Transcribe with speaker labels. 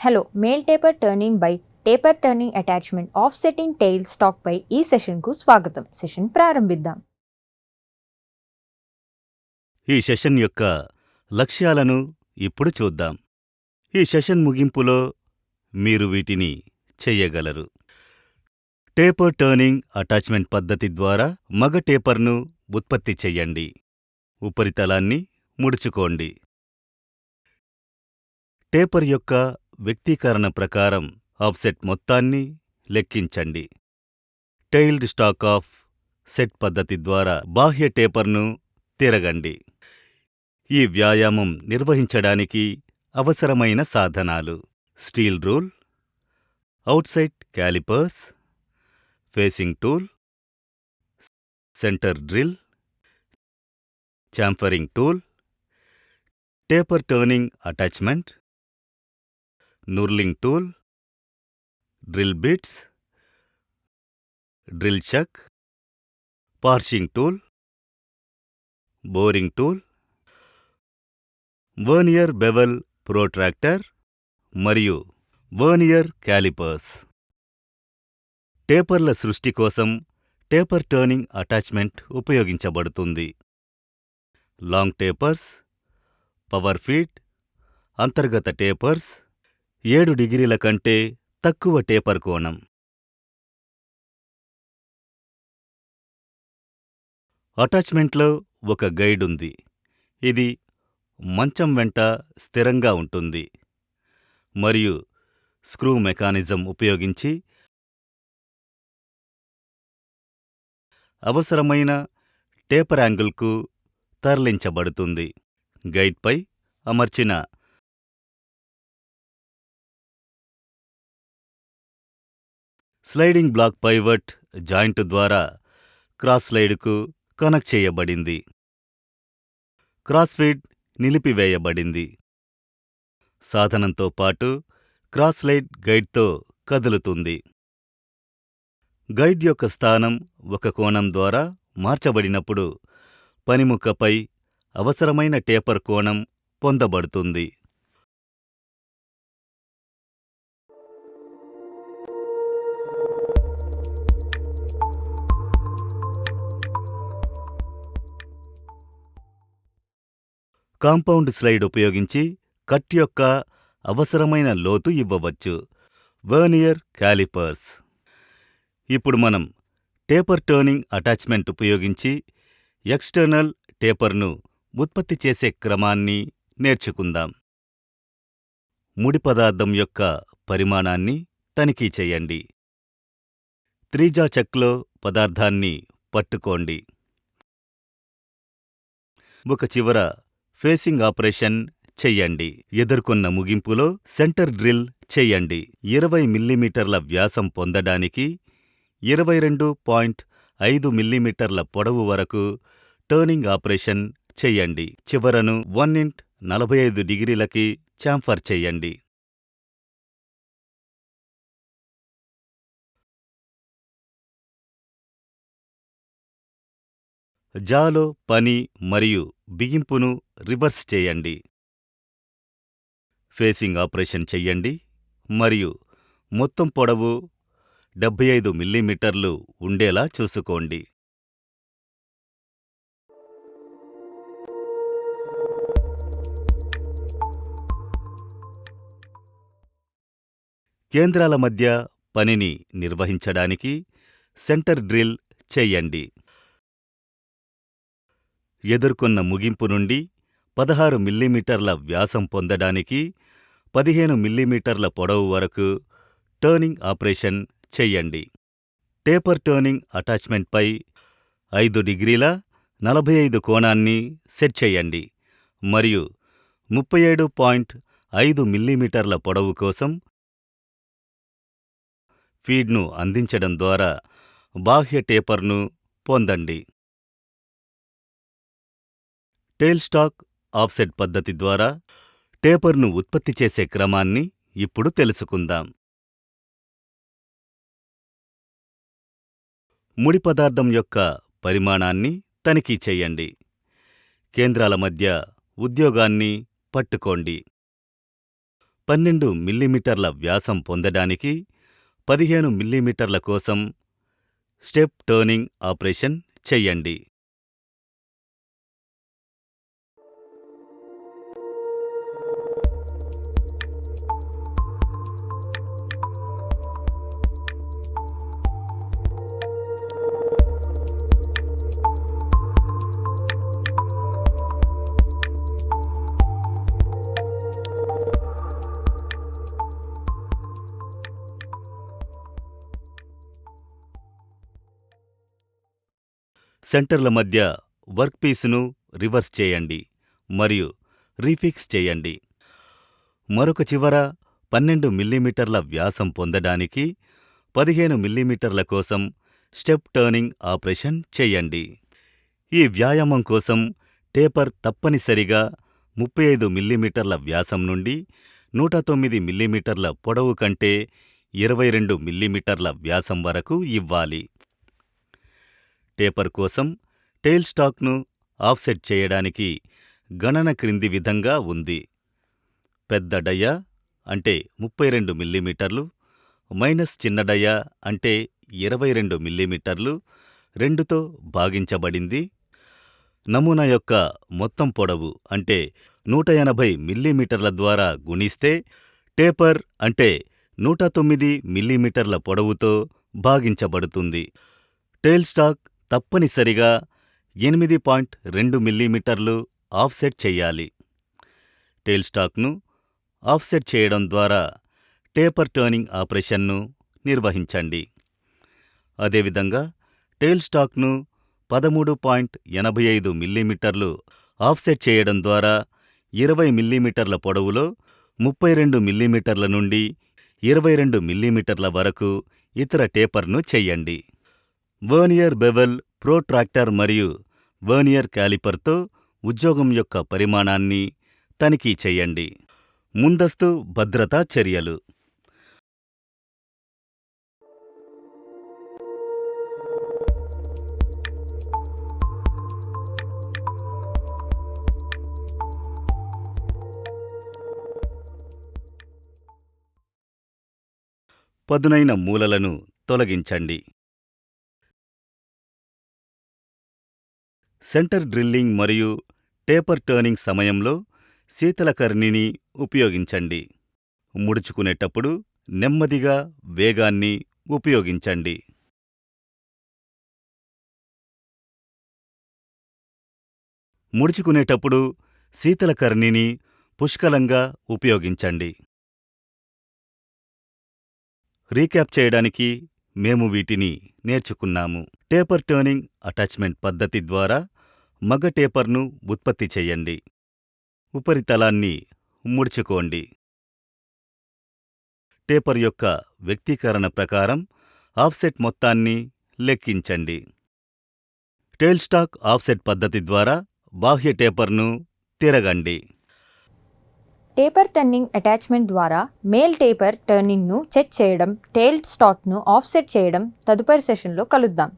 Speaker 1: Hello male taper turning by taper turning attachment offsetting tail stock పై ఈ సెషన్కు స్వాగతం. సెషన్ ప్రారంభిద్దాం.
Speaker 2: ఈ సెషన్ యొక్క లక్ష్యాలను ఇప్పుడు చూద్దాం. ఈ సెషన్ ముగింపులో మీరు వీటిని చెయ్యగలరు. టేపర్ టర్నింగ్ అటాచ్మెంట్ పద్ధతి ద్వారా మగ టేపర్ను ఉత్పత్తి చెయ్యండి. ఉపరితలాన్ని ముడుచుకోండి. టేపర్ యొక్క వ్యక్తీకరణ ప్రకారం ఆఫ్సెట్ మొత్తాన్ని లెక్కించండి. టెయిల్డ్ స్టాక్ ఆఫ్ సెట్ పద్ధతి ద్వారా బాహ్య టేపర్ను తిరగండి. ఈ వ్యాయామం నిర్వహించడానికి అవసరమైన సాధనాలు: steel rule, outside calipers, facing tool, centre drill, chamfering tool, taper turning attachment, knurling tool, drill bits, drill chuck, parting tool, boring tool, vernier bevel protractor మరియు వర్నియర్ క్యాలిపర్స్. టేపర్ల సృష్టి కోసం టేపర్ టర్నింగ్ అటాచ్మెంట్ ఉపయోగించబడుతుంది. Long tapers, power feed, అంతర్గత tapers, 7 డిగ్రీల కంటే తక్కువ taper కోణం. అటాచ్మెంట్లో ఒక గైడ్ ఉంది. ఇది మంచం వెంట స్థిరంగా ఉంటుంది మరియు స్క్రూ మెకానిజం ఉపయోగించి అవసరమైన టేపర్ యాంగిల్కు తరలించబడుతుంది. గైడ్పై అమర్చిన స్లైడింగ్ బ్లాక్ పైవట్ జాయింట్ ద్వారా క్రాస్ స్లైడ్కు కనెక్ట్ చేయబడింది. క్రాస్ ఫీడ్ నిలిపివేయబడింది. సాధనంతో పాటు క్రాస్ స్లైడ్ గైడ్తో కదులుతుంది. గైడ్ యొక్క స్థానం ఒక కోణం ద్వారా మార్చబడినప్పుడు పనిముక్కపై అవసరమైన టేపర్ కోణం పొందబడుతుంది. కాంపౌండ్ స్లైడ్ ఉపయోగించి కట్ యొక్క అవసరమైన లోతు ఇవ్వవచ్చు. వర్నియర్ క్యాలిపర్స్. ఇప్పుడు మనం టేపర్ టర్నింగ్ అటాచ్మెంట్ ఉపయోగించి ఎక్స్టర్నల్ టేపర్ను ఉత్పత్తి చేసే క్రమాన్ని నేర్చుకుందాం. ముడి పదార్థం యొక్క పరిమాణాన్ని తనిఖీ చెయ్యండి. త్రిజ్యా చెక్లో పదార్థాన్ని పట్టుకోండి. ఒక చివర ఫేసింగ్ ఆపరేషన్ చెయ్యండి. ఎదుర్కొన్న ముగింపులో సెంటర్ డ్రిల్ చెయ్యండి. 20 మిల్లీమీటర్ల వ్యాసం పొందడానికి 22.5 మిల్లీమీటర్ల పొడవు వరకు టర్నింగ్ ఆపరేషన్ చెయ్యండి. చివరను 1/45 డిగ్రీలకి చాంఫర్ చెయ్యండి. జాలో పని మరియు బిగింపును రివర్స్ చేయండి. ఫేసింగ్ ఆపరేషన్ చెయ్యండి మరియు మొత్తం పొడవు 75 మిల్లీమీటర్లు ఉండేలా చూసుకోండి. కేంద్రాల మధ్య పనిని నిర్వహించడానికి సెంటర్ డ్రిల్ చెయ్యండి. ఎదుర్కొన్న ముగింపు నుండి 16 మిల్లీమీటర్ల వ్యాసం పొందడానికి 15 మిల్లీమీటర్ల పొడవు వరకు టర్నింగ్ ఆపరేషన్ చెయ్యండి. టేపర్ టర్నింగ్ అటాచ్మెంట్పై 5 డిగ్రీల 45 కోణాన్ని సెట్ చెయ్యండి మరియు 37.5 మిల్లీమీటర్ల పొడవు కోసం ఫీడ్ను అందించడం ద్వారా బాహ్య టేపర్ను పొందండి. టెయిల్ స్టాక్ ఆఫ్సెట్ పద్ధతి ద్వారా టేపర్ను ఉత్పత్తి చేసే క్రమాన్ని ఇప్పుడు తెలుసుకుందాం. ముడి పదార్థం యొక్క పరిమాణాన్ని తనిఖీ చెయ్యండి. కేంద్రాల మధ్య ఉద్యోగాన్ని పట్టుకోండి. 12 మిల్లీమీటర్ల వ్యాసం పొందడానికి 15 మిల్లీమీటర్ల కోసం స్టెప్ టర్నింగ్ ఆపరేషన్ చెయ్యండి. సెంటర్ల మధ్య వర్క్ పీసును రివర్స్ చేయండి మరియు రీఫిక్స్ చేయండి. మరొక చివర 12 మిల్లీమీటర్ల వ్యాసం పొందడానికి 15 మిల్లీమీటర్ల కోసం స్టెప్ టర్నింగ్ ఆపరేషన్ చెయ్యండి. ఈ వ్యాయామం కోసం టేపర్ తప్పనిసరిగా 35 మిల్లీమీటర్ల వ్యాసం నుండి 109 మిల్లీమీటర్ల పొడవు కంటే 22 మిల్లీమీటర్ల వ్యాసం వరకు ఇవ్వాలి. టేపర్ కోసం టెయిల్ స్టాక్ను ఆఫ్సెట్ చేయడానికి గణన క్రింది విధంగా ఉంది. పెద్ద డయా అంటే 32 మిల్లీమీటర్లు మైనస్ చిన్న డయా అంటే 22 మిల్లీమీటర్లు 2తో భాగించబడింది. నమూనా యొక్క మొత్తం పొడవు అంటే 180 మిల్లీమీటర్ల ద్వారా గుణిస్తే టేపర్ అంటే 109 మిల్లీమీటర్ల పొడవుతో భాగించబడుతుంది. టెయిల్ స్టాక్ తప్పనిసరిగా 8.2 మిల్లీమీటర్లు ఆఫ్సెట్ చెయ్యాలి. టెయిల్ స్టాక్ను ఆఫ్సెట్ చేయడం ద్వారా టేపర్ టర్నింగ్ ఆపరేషన్ను నిర్వహించండి. అదేవిధంగా టెయిల్ స్టాక్ను 13.85 మిల్లీమీటర్లు ఆఫ్సెట్ చేయడం ద్వారా 20 మిల్లీమీటర్ల పొడవులో 32 మిల్లీమీటర్ల నుండి 22 మిల్లీమీటర్ల వరకు ఇతర టేపర్ను చెయ్యండి. వర్నియర్ బెవెల్ ప్రోట్రాక్టర్ మరియు వర్నియర్ క్యాలిపర్తో ఉద్యోగం యొక్క పరిమాణాన్ని తనిఖీ చెయ్యండి. ముందస్తు భద్రతా చర్యలు. పదునైన మూలలను తొలగించండి. సెంటర్ డ్రిల్లింగ్ మరియు టేపర్ టర్నింగ్ సమయంలో శీతలకర్ణిని ఉపయోగించండి. ముడుచుకునేటప్పుడు నెమ్మదిగా వేగాన్ని ఉపయోగించండి. ముడుచుకునేటప్పుడు శీతలకర్ణిని పుష్కలంగా ఉపయోగించండి. రీక్యాప్ చేయడానికి మేము వీటిని నేర్చుకున్నాము. టేపర్ టర్నింగ్ అటాచ్మెంట్ పద్ధతి ద్వారా మగ టేపర్ను ఉత్పత్తి చెయ్యండి. ఉపరితలాన్ని ముడుచుకోండి. టేపర్ యొక్క వ్యక్తీకరణ ప్రకారం ఆఫ్సెట్ మొత్తాన్ని లెక్కించండి. టెయిల్ స్టాక్ ఆఫ్సెట్ పద్ధతి ద్వారా బాహ్య టేపర్ను తిరగండి.
Speaker 1: టేపర్ టర్నింగ్ అటాచ్మెంట్ ద్వారా మేల్ టేపర్ టర్నింగ్ను చెక్ చేయడం, టెయిల్ స్టాక్ను ఆఫ్సెట్ చేయడం తదుపరి సెషన్లో కలుద్దాం.